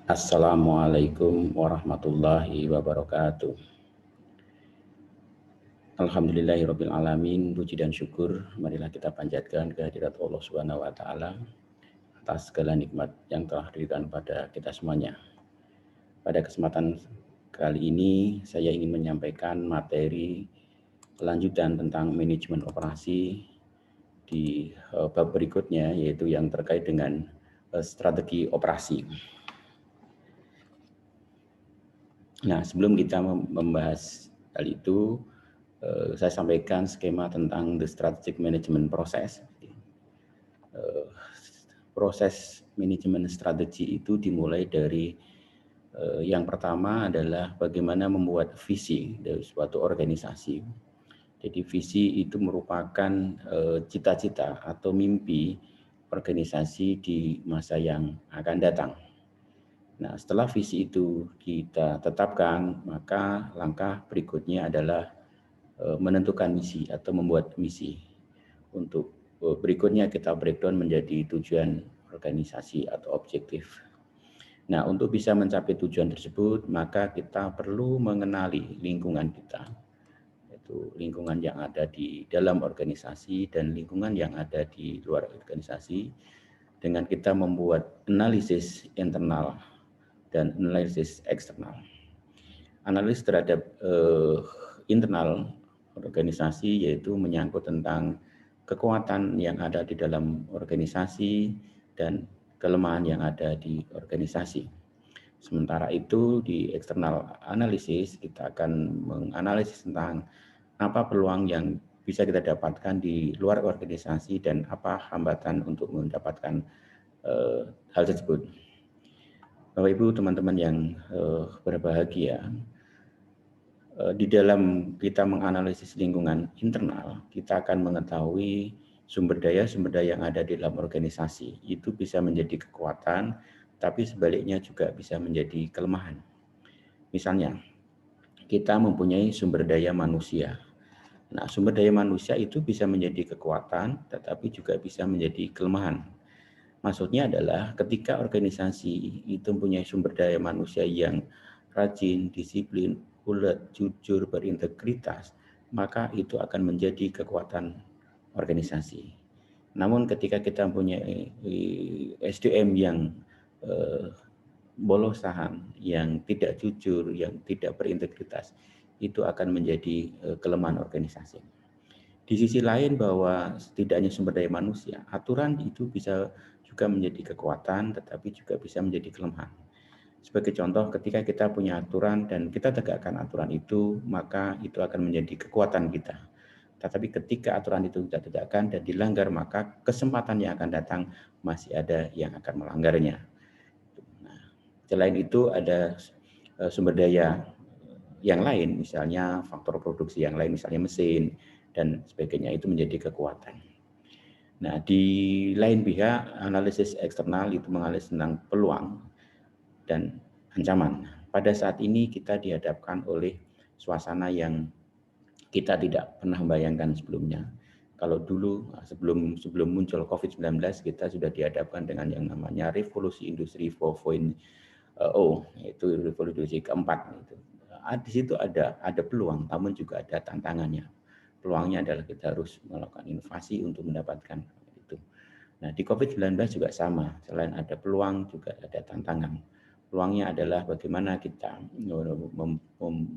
Assalamualaikum warahmatullahi wabarakatuh. Alhamdulillahirabbil alamin, puji dan syukur marilah kita panjatkan kehadirat Allah Subhanahu wa taala atas segala nikmat yang telah diberikan pada kita semuanya. Pada kesempatan kali ini saya ingin menyampaikan materi lanjutan tentang manajemen operasi di bab berikutnya, yaitu yang terkait dengan strategi operasi. Nah, sebelum kita membahas hal itu, saya sampaikan skema tentang the strategic management process. Proses manajemen strategi itu dimulai dari yang pertama adalah bagaimana membuat visi dari suatu organisasi. Jadi visi itu merupakan cita-cita atau mimpi organisasi di masa yang akan datang. Nah, setelah visi itu kita tetapkan, maka langkah berikutnya adalah menentukan misi atau membuat misi. Untuk berikutnya kita breakdown menjadi tujuan organisasi atau objektif. Nah, untuk bisa mencapai tujuan tersebut, maka kita perlu mengenali lingkungan kita, yaitu lingkungan yang ada di dalam organisasi dan lingkungan yang ada di luar organisasi, dengan kita membuat analisis internal dan analisis eksternal. Analisis terhadap internal organisasi yaitu menyangkut tentang kekuatan yang ada di dalam organisasi dan kelemahan yang ada di organisasi. Sementara itu di eksternal analisis kita akan menganalisis tentang apa peluang yang bisa kita dapatkan di luar organisasi dan apa hambatan untuk mendapatkan hal tersebut. Bapak Ibu, teman-teman yang berbahagia, di dalam kita menganalisis lingkungan internal, kita akan mengetahui sumber daya yang ada di dalam organisasi. Itu bisa menjadi kekuatan, tapi sebaliknya juga bisa menjadi kelemahan. Misalnya, kita mempunyai sumber daya manusia. Nah, sumber daya manusia itu bisa menjadi kekuatan, tetapi juga bisa menjadi kelemahan. Maksudnya adalah ketika organisasi itu mempunyai sumber daya manusia yang rajin, disiplin, ulet, jujur, berintegritas, maka itu akan menjadi kekuatan organisasi. Namun ketika kita mempunyai SDM yang bolosan, yang tidak jujur, yang tidak berintegritas, itu akan menjadi kelemahan organisasi. Di sisi lain bahwa setidaknya sumber daya manusia, aturan itu bisa juga menjadi kekuatan, tetapi juga bisa menjadi kelemahan. Sebagai contoh, ketika kita punya aturan dan kita tegakkan aturan itu, maka itu akan menjadi kekuatan kita. Tetapi ketika aturan itu tidak tegakkan dan dilanggar, maka kesempatan yang akan datang masih ada yang akan melanggarnya. Nah, selain itu ada sumber daya yang lain, misalnya faktor produksi yang lain, misalnya mesin, dan sebagainya, itu menjadi kekuatan. Nah, di lain pihak, analisis eksternal itu menganalisis tentang peluang dan ancaman. Pada saat ini kita dihadapkan oleh suasana yang kita tidak pernah membayangkan sebelumnya. Kalau dulu sebelum muncul COVID-19, kita sudah dihadapkan dengan yang namanya revolusi industri 4.0, yaitu revolusi keempat. Di situ ada peluang, namun juga ada tantangannya. Peluangnya adalah kita harus melakukan inovasi untuk mendapatkan itu. Nah, di COVID-19 juga sama, selain ada peluang juga ada tantangan. Peluangnya adalah bagaimana kita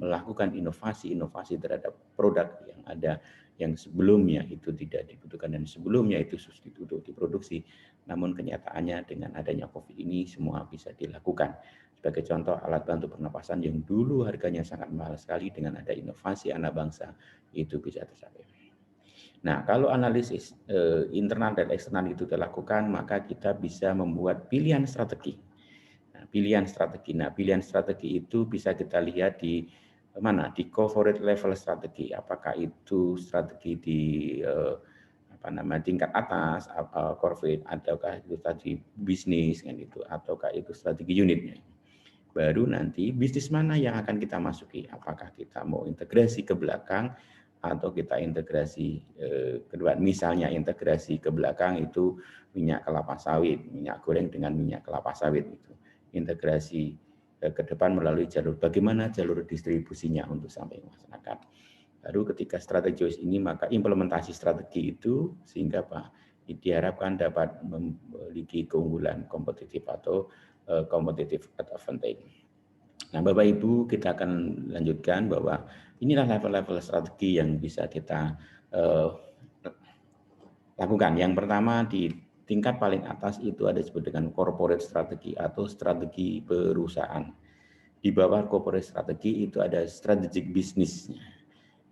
melakukan inovasi terhadap produk yang ada, yang sebelumnya itu tidak dibutuhkan dan sebelumnya itu substitut diproduksi. Namun kenyataannya dengan adanya COVID ini semua bisa dilakukan. Sebagai contoh, alat bantu pernapasan yang dulu harganya sangat mahal sekali, dengan ada inovasi anak bangsa itu bisa tercapai. Nah, kalau analisis internal dan eksternal itu dilakukan, maka kita bisa membuat pilihan strategi. Nah, pilihan strategi itu bisa kita lihat di mana? Di corporate level strategi. Apakah itu strategi di tingkat atas, corporate, ataukah itu strategi bisnis kan itu, ataukah itu strategi unitnya. Baru nanti bisnis mana yang akan kita masuki, apakah kita mau integrasi ke belakang atau kita integrasi kedua. Misalnya integrasi ke belakang itu minyak kelapa sawit, minyak goreng dengan minyak kelapa sawit, integrasi ke depan melalui bagaimana jalur distribusinya untuk sampai masyarakat. Baru ketika strategi ini, maka implementasi strategi itu sehingga diharapkan dapat memiliki keunggulan kompetitif atau competitive advantage. Nah, Bapak Ibu, kita akan lanjutkan bahwa inilah level-level strategi yang bisa kita lakukan. Yang pertama di tingkat paling atas itu ada disebut dengan corporate strategi atau strategi perusahaan. Di bawah corporate strategi itu ada strategic business.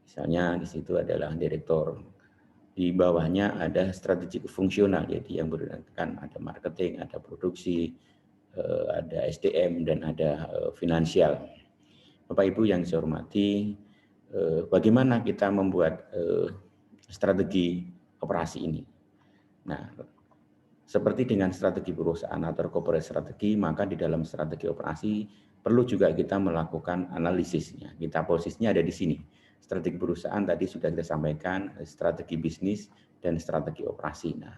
Misalnya di situ adalah direktur. Di bawahnya ada strategic fungsional, jadi yang berkaitan ada marketing, ada produksi, ada SDM dan ada finansial. Bapak Ibu yang saya hormati, bagaimana kita membuat strategi operasi ini? Nah, seperti dengan strategi perusahaan atau corporate strategi, maka di dalam strategi operasi perlu juga kita melakukan analisisnya. Kita posisinya ada di sini. Strategi perusahaan tadi sudah kita sampaikan, strategi bisnis dan strategi operasi. Nah,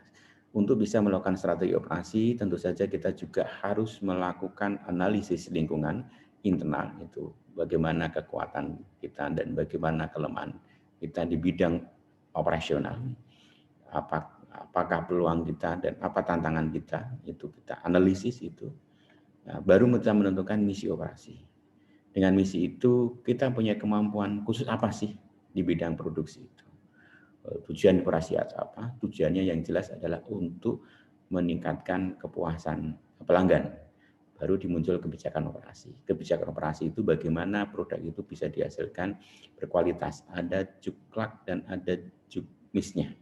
untuk bisa melakukan strategi operasi, tentu saja kita juga harus melakukan analisis lingkungan internal, itu bagaimana kekuatan kita dan bagaimana kelemahan kita di bidang operasional. Apakah peluang kita dan apa tantangan kita, itu kita analisis itu. Nah, baru kita menentukan misi operasi. Dengan misi itu kita punya kemampuan khusus apa sih di bidang produksi itu. Tujuan operasi apa? Tujuannya yang jelas adalah untuk meningkatkan kepuasan pelanggan. Baru dimuncul kebijakan operasi. Kebijakan operasi itu bagaimana produk itu bisa dihasilkan berkualitas. Ada juklak dan ada jukmisnya.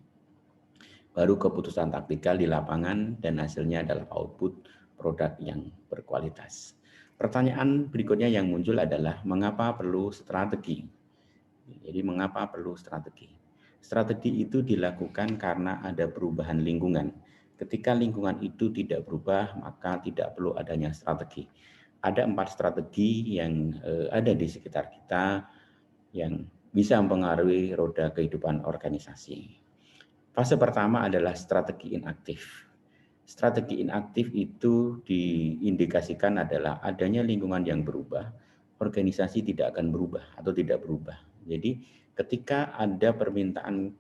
Baru keputusan taktikal di lapangan dan hasilnya adalah output produk yang berkualitas. Pertanyaan berikutnya yang muncul adalah mengapa perlu strategi? Jadi mengapa perlu strategi? Strategi itu dilakukan karena ada perubahan lingkungan. Ketika lingkungan itu tidak berubah, maka tidak perlu adanya strategi. Ada 4 strategi yang ada di sekitar kita yang bisa mempengaruhi roda kehidupan organisasi. Fase pertama adalah strategi inaktif. Strategi inaktif itu diindikasikan adalah adanya lingkungan yang berubah, organisasi tidak akan berubah atau tidak berubah. Jadi ketika ada permintaan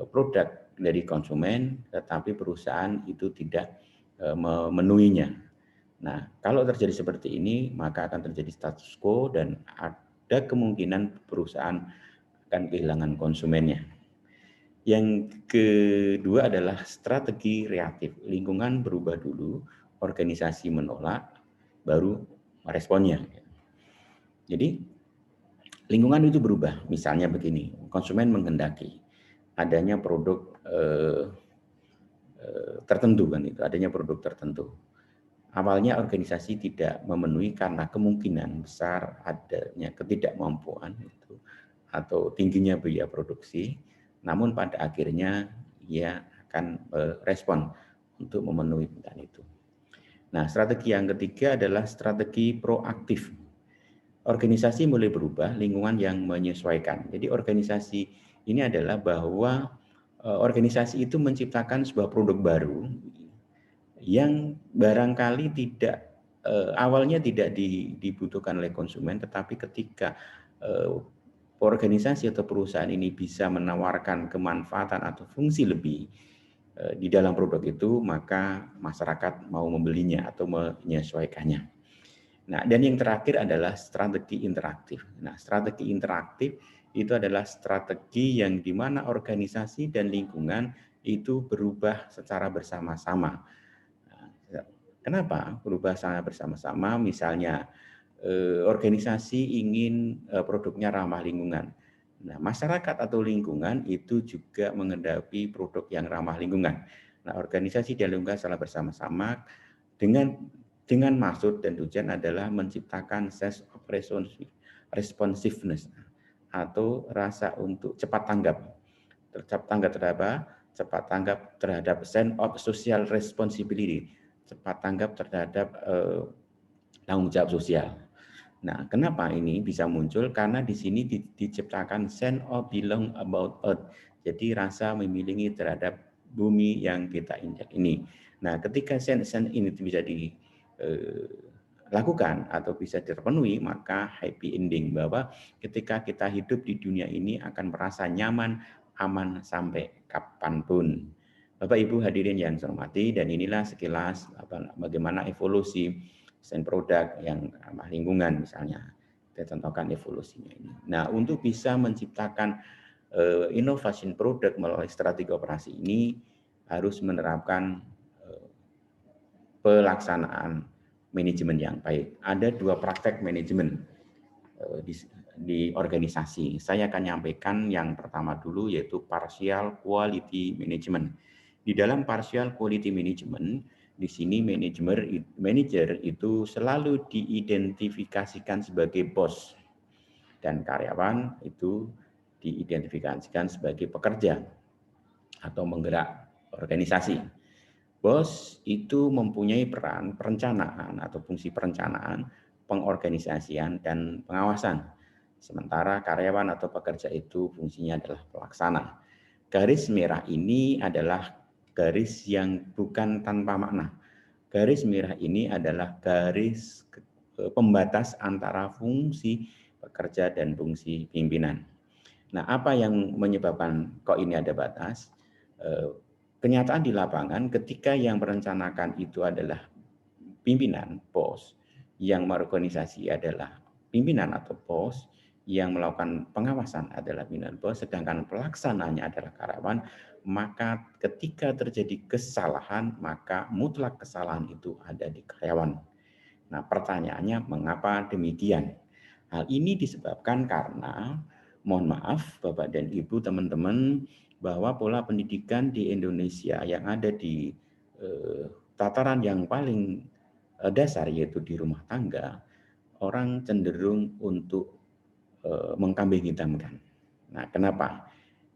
produk dari konsumen, tetapi perusahaan itu tidak memenuhinya. Nah, kalau terjadi seperti ini, maka akan terjadi status quo dan ada kemungkinan perusahaan akan kehilangan konsumennya. Yang kedua adalah strategi reaktif. Lingkungan berubah dulu, organisasi menolak, baru responnya. Jadi lingkungan itu berubah. Misalnya begini, konsumen menghendaki adanya produk tertentu kan itu, adanya produk tertentu. Awalnya organisasi tidak memenuhi karena kemungkinan besar adanya ketidakmampuan itu atau tingginya biaya produksi. Namun pada akhirnya ia akan respon untuk memenuhi permintaan itu. Nah, strategi yang ketiga adalah strategi proaktif. Organisasi mulai berubah, lingkungan yang menyesuaikan. Jadi organisasi ini adalah bahwa organisasi itu menciptakan sebuah produk baru yang barangkali tidak awalnya tidak dibutuhkan oleh konsumen, tetapi ketika organisasi atau perusahaan ini bisa menawarkan kemanfaatan atau fungsi lebih di dalam produk itu, maka masyarakat mau membelinya atau menyesuaikannya. Nah, dan yang terakhir adalah strategi interaktif. Nah, strategi interaktif itu adalah strategi yang di mana organisasi dan lingkungan itu berubah secara bersama-sama. Kenapa berubah secara bersama-sama? Misalnya organisasi ingin produknya ramah lingkungan. Nah, masyarakat atau lingkungan itu juga menghadapi produk yang ramah lingkungan. Nah, organisasi dan lingkungan secara bersama-sama dengan maksud dan tujuan adalah menciptakan sense of responsiveness atau rasa untuk cepat tanggap. Cepat tanggap terhadap sense of social responsibility, cepat tanggap terhadap tanggung jawab sosial. Nah, kenapa ini bisa muncul? Karena di sini diciptakan sense of belong about earth. Jadi rasa memiliki terhadap bumi yang kita injak ini. Nah, ketika sense ini bisa lakukan atau bisa terpenuhi, maka happy ending, bahwa ketika kita hidup di dunia ini akan merasa nyaman, aman sampai kapanpun. Bapak Ibu hadirin yang saya hormati, dan inilah sekilas bagaimana evolusi desain produk yang ramah lingkungan misalnya. Kita contohkan evolusinya ini. Nah, untuk bisa menciptakan innovation produk melalui strategi operasi ini harus menerapkan pelaksanaan manajemen yang baik. Ada 2 praktek manajemen di organisasi. Saya akan nyampaikan yang pertama dulu, yaitu partial quality management. Di dalam partial quality management, di sini manajer itu selalu diidentifikasikan sebagai bos, dan karyawan itu diidentifikasikan sebagai pekerja atau menggerak organisasi. Bos itu mempunyai peran perencanaan atau fungsi perencanaan, pengorganisasian, dan pengawasan. Sementara karyawan atau pekerja itu fungsinya adalah pelaksana. Garis merah ini adalah garis yang bukan tanpa makna. Garis merah ini adalah garis pembatas antara fungsi pekerja dan fungsi pimpinan. Nah, apa yang menyebabkan kok ini ada batas? Kenyataan di lapangan ketika yang merencanakan itu adalah pimpinan, bos, yang mengorganisasi adalah pimpinan atau bos, yang melakukan pengawasan adalah pimpinan bos, sedangkan pelaksananya adalah karyawan, maka ketika terjadi kesalahan, maka mutlak kesalahan itu ada di karyawan. Nah, pertanyaannya mengapa demikian? Hal ini disebabkan karena, mohon maaf Bapak dan Ibu, teman-teman, bahwa pola pendidikan di Indonesia yang ada di tataran yang paling dasar, yaitu di rumah tangga, orang cenderung untuk mengkambing hitamkan. Nah, kenapa?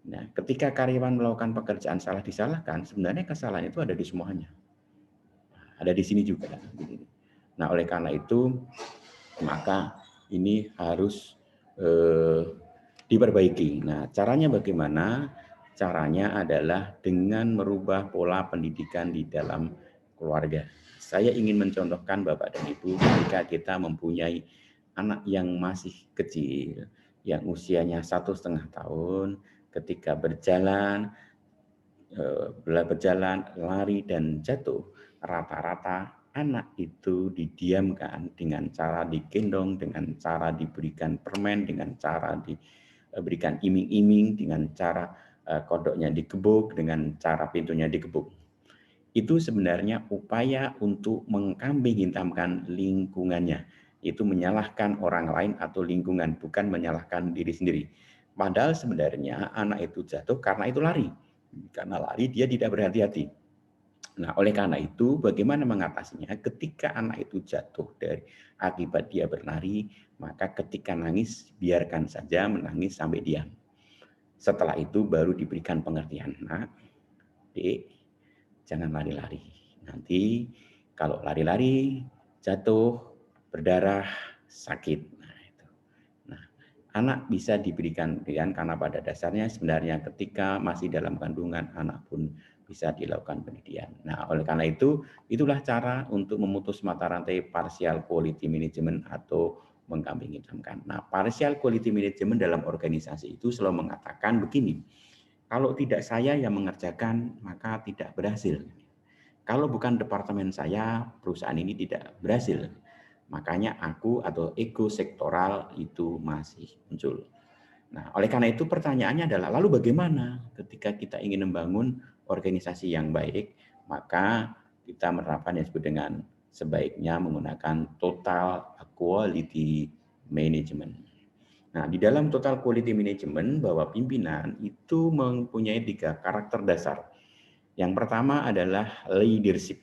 Nah, ketika karyawan melakukan pekerjaan salah disalahkan, sebenarnya kesalahan itu ada di semuanya. Ada di sini juga. Nah, oleh karena itu, maka ini harus diperbaiki. Nah, caranya bagaimana? Caranya adalah dengan merubah pola pendidikan di dalam keluarga. Saya ingin mencontohkan Bapak dan Ibu, ketika kita mempunyai anak yang masih kecil, yang usianya 1,5 tahun, ketika berjalan, lari dan jatuh, rata-rata anak itu didiamkan dengan cara digendong, dengan cara diberikan permen, dengan cara diberikan iming-iming, dengan cara kodoknya digebuk, dengan cara pintunya digebuk. Itu sebenarnya upaya untuk mengkambing hitamkan lingkungannya. Itu menyalahkan orang lain atau lingkungan, bukan menyalahkan diri sendiri. Padahal sebenarnya anak itu jatuh karena itu lari. Karena lari dia tidak berhati-hati. Nah, oleh karena itu bagaimana mengatasinya? Ketika anak itu jatuh dari akibat dia berlari, maka ketika nangis biarkan saja menangis sampai diam. Setelah itu baru diberikan pengertian. Nah, Dek, jangan lari-lari. Nanti kalau lari-lari jatuh, berdarah, sakit. Nah, itu. Nah, anak bisa diberikan pendidikan karena pada dasarnya sebenarnya ketika masih dalam kandungan anak pun bisa dilakukan pendidikan. Nah, oleh karena itu, itulah cara untuk memutus mata rantai partial quality management atau mengkambing hitamkan. Nah, partial quality management dalam organisasi itu selalu mengatakan begini, kalau tidak saya yang mengerjakan, maka tidak berhasil. Kalau bukan departemen saya, perusahaan ini tidak berhasil. Makanya aku atau ego sektoral itu masih muncul. Nah, oleh karena itu pertanyaannya adalah, lalu bagaimana ketika kita ingin membangun organisasi yang baik, maka kita menerapkan yang disebut dengan sebaiknya menggunakan total quality management. Nah, di dalam total quality management, bahwa pimpinan itu mempunyai 3 karakter dasar. Yang pertama adalah leadership.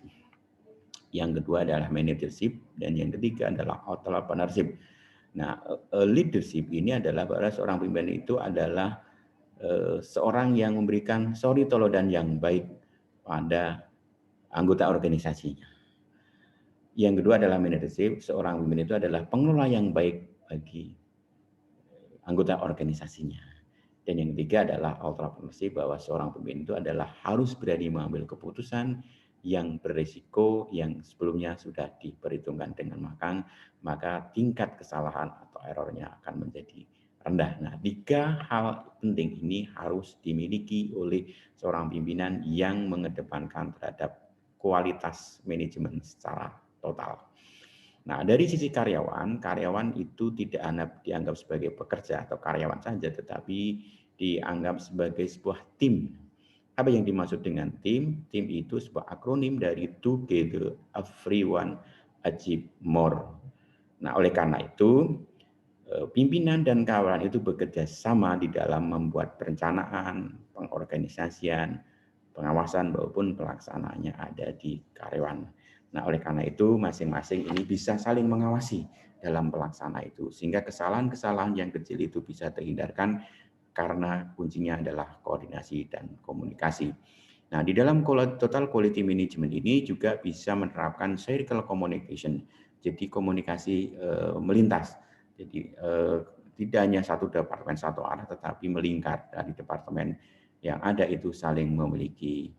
Yang kedua adalah managership, dan yang ketiga adalah entrepreneurship. Nah, leadership ini adalah bahwa seorang pimpinan itu adalah seorang yang memberikan suri teladan yang baik pada anggota organisasinya. Yang kedua adalah managership, seorang pemimpin itu adalah pengelola yang baik bagi anggota organisasinya. Dan yang ketiga adalah entrepreneurship, bahwa seorang pemimpin itu adalah harus berani mengambil keputusan yang berisiko yang sebelumnya sudah diperhitungkan dengan matang, maka tingkat kesalahan atau errornya akan menjadi rendah. Nah, 3 hal penting ini harus dimiliki oleh seorang pimpinan yang mengedepankan terhadap kualitas manajemen secara total. Nah, dari sisi karyawan, karyawan itu tidak hanya dianggap sebagai pekerja atau karyawan saja, tetapi dianggap sebagai sebuah tim. Apa yang dimaksud dengan tim? Tim itu sebuah akronim dari together, everyone, achieve more. Nah, oleh karena itu, pimpinan dan kawan itu bekerja sama di dalam membuat perencanaan, pengorganisasian, pengawasan maupun pelaksanaannya ada di karyawan. Nah, oleh karena itu masing-masing ini bisa saling mengawasi dalam pelaksana itu sehingga kesalahan-kesalahan yang kecil itu bisa terhindarkan karena kuncinya adalah koordinasi dan komunikasi. Nah, di dalam total quality management ini juga bisa menerapkan circle communication. Jadi komunikasi melintas. Jadi tidak hanya satu departemen satu arah tetapi melingkar dari departemen yang ada itu saling memiliki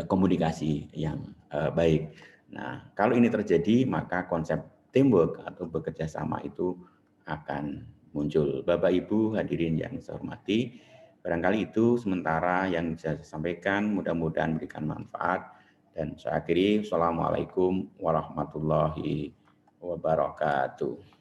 komunikasi yang baik. Nah, kalau ini terjadi maka konsep teamwork atau bekerja sama itu akan muncul. Bapak Ibu hadirin yang saya hormati, barangkali itu sementara yang bisa saya sampaikan, mudah-mudahan memberikan manfaat. Dan saya akhiri, Assalamualaikum warahmatullahi wabarakatuh.